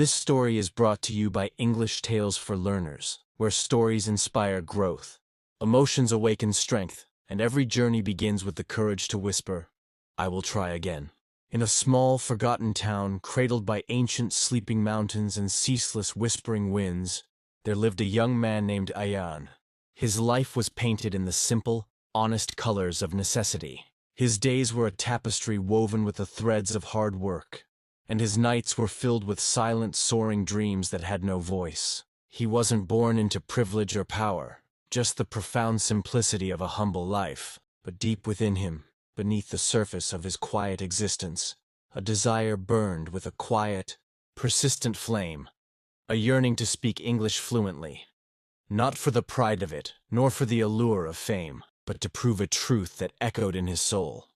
This story is brought to you by English Tales for Learners, where stories inspire growth, emotions awaken strength, and every journey begins with the courage to whisper, "I will try again." In a small, forgotten town, cradled by ancient sleeping mountains and ceaseless whispering winds, there lived a young man named Ayaan. His life was painted in the simple, honest colors of necessity. His days were a tapestry woven with the threads of hard work, and his nights were filled with silent, soaring dreams that had no voice. He wasn't born into privilege or power, just the profound simplicity of a humble life. But deep within him, beneath the surface of his quiet existence, a desire burned with a quiet, persistent flame, a yearning to speak English fluently, not for the pride of it, nor for the allure of fame, but to prove a truth that echoed in his soul,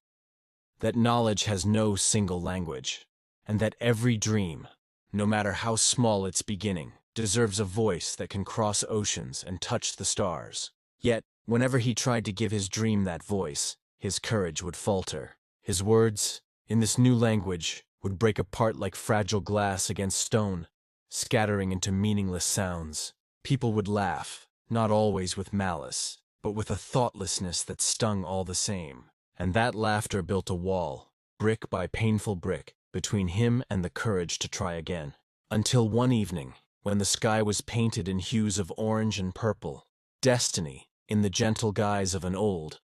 that knowledge has no single language, and that every dream, no matter how small its beginning, deserves a voice that can cross oceans and touch the stars. Yet, whenever he tried to give his dream that voice, his courage would falter. His words, in this new language, would break apart like fragile glass against stone, scattering into meaningless sounds. People would laugh, not always with malice, but with a thoughtlessness that stung all the same. And that laughter built a wall, brick by painful brick, between him and the courage to try again. Until one evening, when the sky was painted in hues of orange and purple, destiny, in the gentle guise of an old,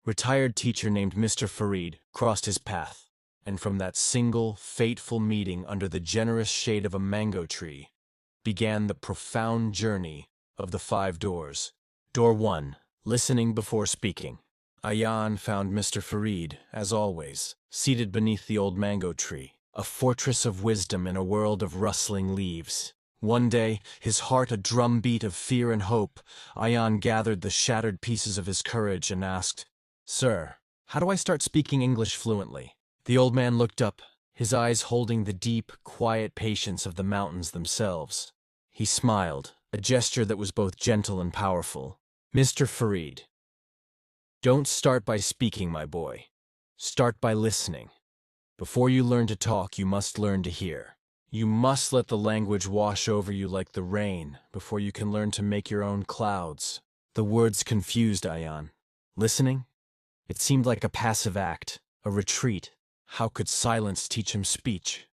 retired teacher named Mr. Farid, crossed his path, and from that single, fateful meeting under the generous shade of a mango tree, began the profound journey of the 5 doors. Door 1. Listening before speaking. Ayaan found Mr. Farid, as always, seated beneath the old mango tree, a fortress of wisdom in a world of rustling leaves. One day, his heart a drumbeat of fear and hope, Ayaan gathered the shattered pieces of his courage and asked, "Sir, how do I start speaking English fluently?" The old man looked up, his eyes holding the deep, quiet patience of the mountains themselves. He smiled, a gesture that was both gentle and powerful. "Mr. Farid, don't start by speaking, my boy. Start by listening. Before you learn to talk, you must learn to hear. You must let the language wash over you like the rain before you can learn to make your own clouds." The words confused Ayaan. Listening? It seemed like a passive act, a retreat. How could silence teach him speech?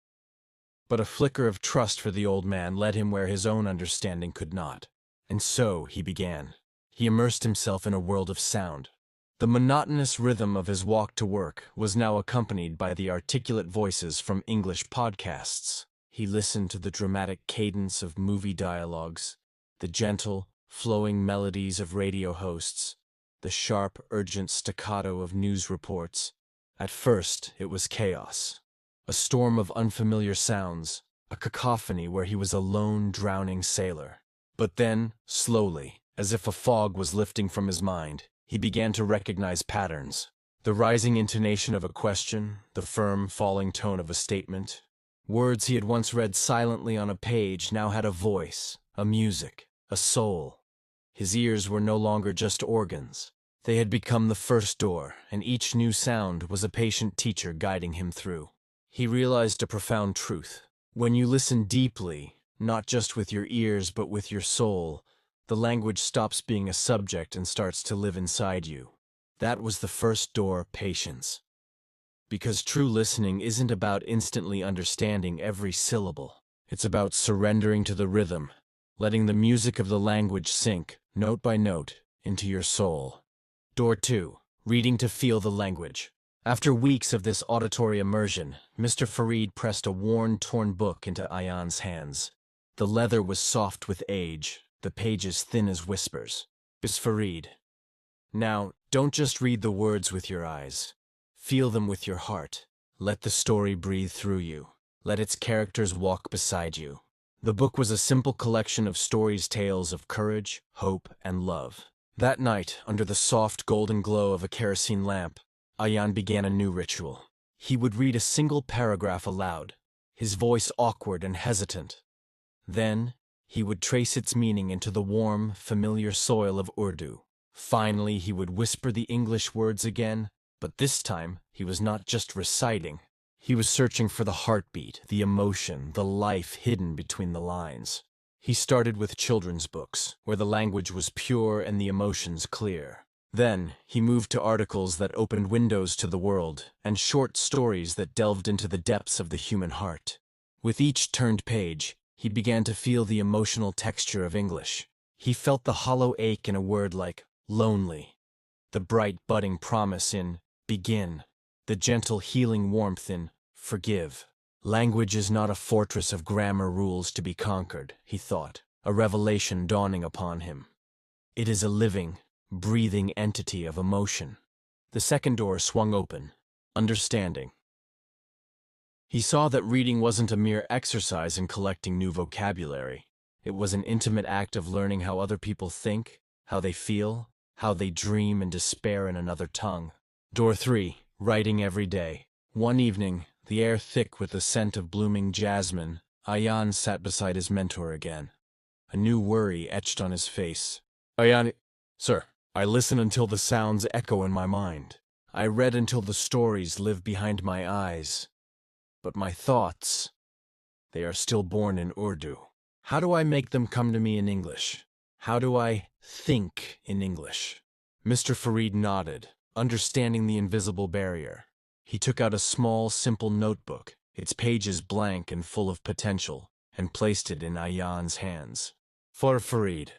But a flicker of trust for the old man led him where his own understanding could not. And so he began. He immersed himself in a world of sound. The monotonous rhythm of his walk to work was now accompanied by the articulate voices from English podcasts. He listened to the dramatic cadence of movie dialogues, the gentle, flowing melodies of radio hosts, the sharp, urgent staccato of news reports. At first, it was chaos, a storm of unfamiliar sounds, a cacophony where he was a lone, drowning sailor. But then, slowly, as if a fog was lifting from his mind, he began to recognize patterns. The rising intonation of a question, the firm, falling tone of a statement. Words he had once read silently on a page now had a voice, a music, a soul. His ears were no longer just organs. They had become the first door, and each new sound was a patient teacher guiding him through. He realized a profound truth. When you listen deeply, not just with your ears but with your soul, the language stops being a subject and starts to live inside you. That was the first door, patience. Because true listening isn't about instantly understanding every syllable. It's about surrendering to the rhythm, letting the music of the language sink, note by note, into your soul. Door 2. Reading to feel the language. After weeks of this auditory immersion, Mr. Farid pressed a worn, torn book into Ayaan's hands. The leather was soft with age, the pages thin as whispers. Miss Farid. Now, don't just read the words with your eyes. Feel them with your heart. Let the story breathe through you. Let its characters walk beside you. The book was a simple collection of stories, tales of courage, hope, and love. That night, under the soft golden glow of a kerosene lamp, Ayaan began a new ritual. He would read a single paragraph aloud, his voice awkward and hesitant. Then, he would trace its meaning into the warm, familiar soil of Urdu. Finally, he would whisper the English words again, but this time he was not just reciting. He was searching for the heartbeat, the emotion, the life hidden between the lines. He started with children's books, where the language was pure and the emotions clear. Then, he moved to articles that opened windows to the world, and short stories that delved into the depths of the human heart. With each turned page, he began to feel the emotional texture of English. He felt the hollow ache in a word like lonely, the bright budding promise in begin, the gentle healing warmth in forgive. Language is not a fortress of grammar rules to be conquered, he thought, a revelation dawning upon him. It is a living, breathing entity of emotion. The second door swung open. Understanding. He saw that reading wasn't a mere exercise in collecting new vocabulary. It was an intimate act of learning how other people think, how they feel, how they dream and despair in another tongue. Door 3. Writing every day. One evening, the air thick with the scent of blooming jasmine, Ayaan sat beside his mentor again. A new worry etched on his face. Ayaan, sir, I listen until the sounds echo in my mind. I read until the stories live behind my eyes. But my thoughts, they are still born in Urdu. How do I make them come to me in English? How do I think in English? Mr. Farid nodded, understanding the invisible barrier. He took out a small, simple notebook, its pages blank and full of potential, and placed it in Ayaan's hands. For Farid.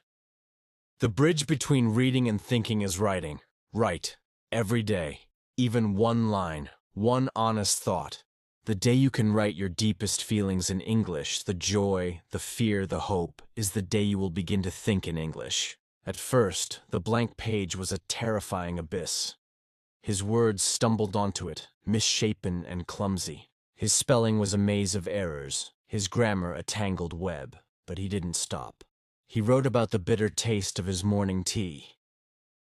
The bridge between reading and thinking is writing. Write. Every day. Even one line. One honest thought. The day you can write your deepest feelings in English, the joy, the fear, the hope, is the day you will begin to think in English. At first, the blank page was a terrifying abyss. His words stumbled onto it, misshapen and clumsy. His spelling was a maze of errors, his grammar a tangled web, but he didn't stop. He wrote about the bitter taste of his morning tea,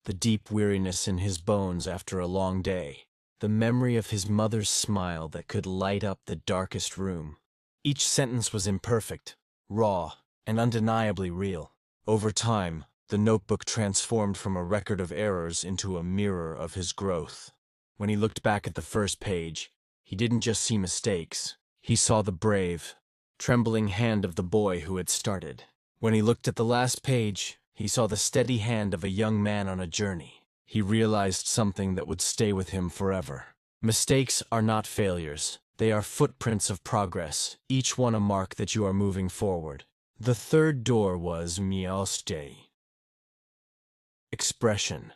the deep weariness in his bones after a long day, the memory of his mother's smile that could light up the darkest room. Each sentence was imperfect, raw, and undeniably real. Over time, the notebook transformed from a record of errors into a mirror of his growth. When he looked back at the first page, he didn't just see mistakes. He saw the brave, trembling hand of the boy who had started. When he looked at the last page, he saw the steady hand of a young man on a journey. He realized something that would stay with him forever. Mistakes are not failures. They are footprints of progress, each one a mark that you are moving forward. The third door was Miaoste. Expression.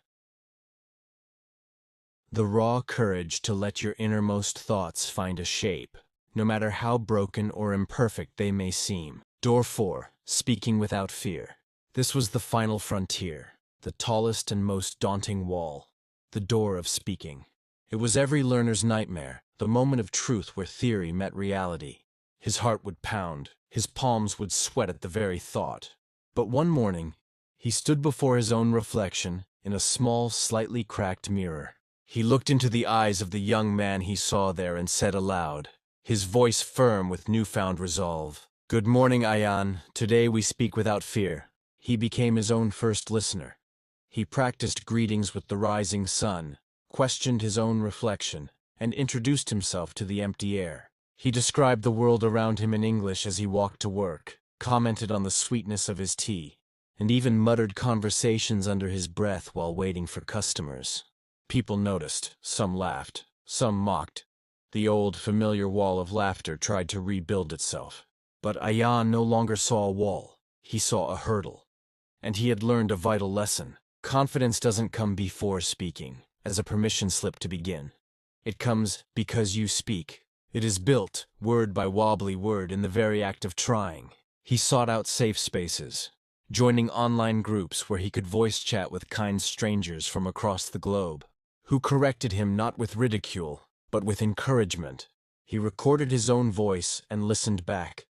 The raw courage to let your innermost thoughts find a shape, no matter how broken or imperfect they may seem. Door 4. Speaking without fear. This was the final frontier, the tallest and most daunting wall, the door of speaking. It was every learner's nightmare, the moment of truth where theory met reality. His heart would pound, his palms would sweat at the very thought. But one morning, he stood before his own reflection in a small, slightly cracked mirror. He looked into the eyes of the young man he saw there and said aloud, his voice firm with newfound resolve, "Good morning, Ayaan. Today we speak without fear." He became his own first listener. He practiced greetings with the rising sun, questioned his own reflection, and introduced himself to the empty air. He described the world around him in English as he walked to work, commented on the sweetness of his tea, and even muttered conversations under his breath while waiting for customers. People noticed, some laughed, some mocked. The old, familiar wall of laughter tried to rebuild itself. But Ayaan no longer saw a wall, he saw a hurdle. And he had learned a vital lesson. Confidence doesn't come before speaking, as a permission slip to begin. It comes because you speak. It is built, word by wobbly word, in the very act of trying. He sought out safe spaces, joining online groups where he could voice chat with kind strangers from across the globe, who corrected him not with ridicule, but with encouragement. He recorded his own voice and listened back,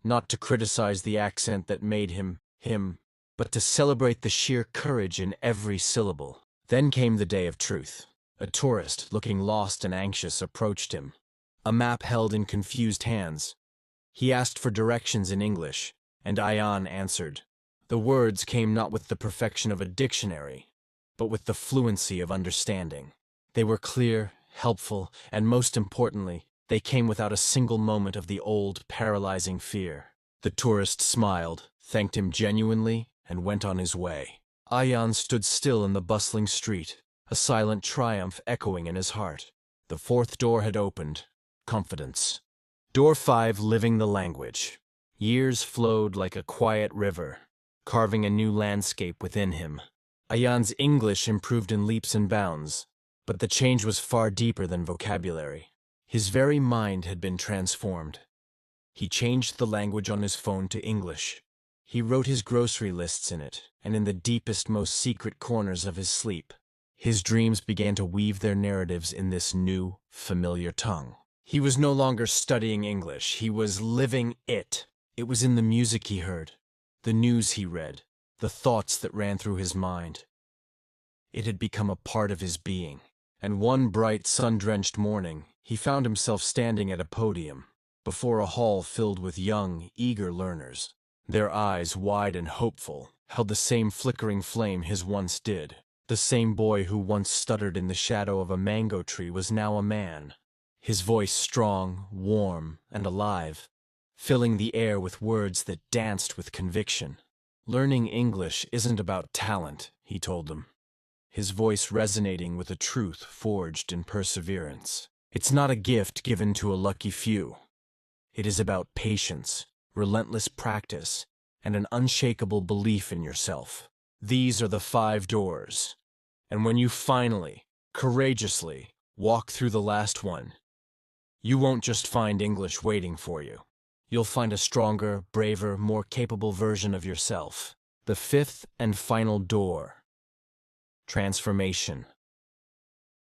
not to criticize the accent that made him, but to celebrate the sheer courage in every syllable. Then came the day of truth. A tourist, looking lost and anxious, approached him, a map held in confused hands. He asked for directions in English, and Ayaan answered. The words came not with the perfection of a dictionary, but with the fluency of understanding. They were clear, helpful, and most importantly, They came without a single moment of the old, paralyzing fear. The tourist smiled, thanked him genuinely, and went on his way. Ayaan stood still in the bustling street, a silent triumph echoing in his heart. The fourth door had opened. Confidence. Door 5, living the language. Years flowed like a quiet river, carving a new landscape within him. Ayaan's English improved in leaps and bounds, but the change was far deeper than vocabulary. His very mind had been transformed. He changed the language on his phone to English. He wrote his grocery lists in it, and in the deepest, most secret corners of his sleep, his dreams began to weave their narratives in this new, familiar tongue. He was no longer studying English, he was living it. It was in the music he heard, the news he read, the thoughts that ran through his mind. It had become a part of his being. And one bright, sun-drenched morning, he found himself standing at a podium, before a hall filled with young, eager learners. Their eyes, wide and hopeful, held the same flickering flame his once did. The same boy who once stuttered in the shadow of a mango tree was now a man, his voice strong, warm, and alive, filling the air with words that danced with conviction. Learning English isn't about talent, he told them, his voice resonating with a truth forged in perseverance. It's not a gift given to a lucky few. It is about patience, relentless practice, and an unshakable belief in yourself. These are the 5 doors. And when you finally, courageously, walk through the last one, you won't just find English waiting for you. You'll find a stronger, braver, more capable version of yourself. The 5th and final door, transformation,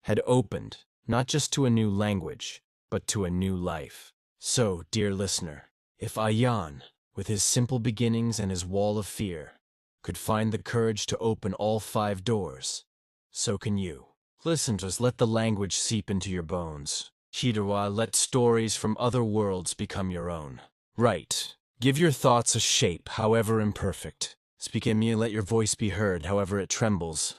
had opened, not just to a new language, but to a new life. So, dear listener, if Ayaan, with his simple beginnings and his wall of fear, could find the courage to open all 5 doors, so can you. Listen to us, let the language seep into your bones. Hidawa, let stories from other worlds become your own. Write. Give your thoughts a shape, however imperfect. Speak in me, let your voice be heard, however it trembles.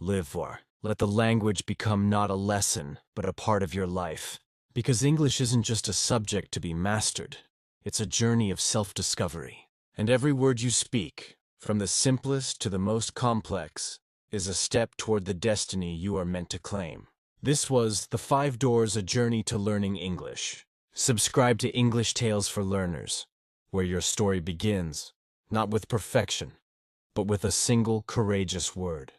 Live war. Let the language become not a lesson, but a part of your life. Because English isn't just a subject to be mastered. It's a journey of self-discovery. And every word you speak, from the simplest to the most complex, is a step toward the destiny you are meant to claim. This was The 5 Doors, A Journey to Learning English. Subscribe to English Tales for Learners, where your story begins, not with perfection, but with a single courageous word.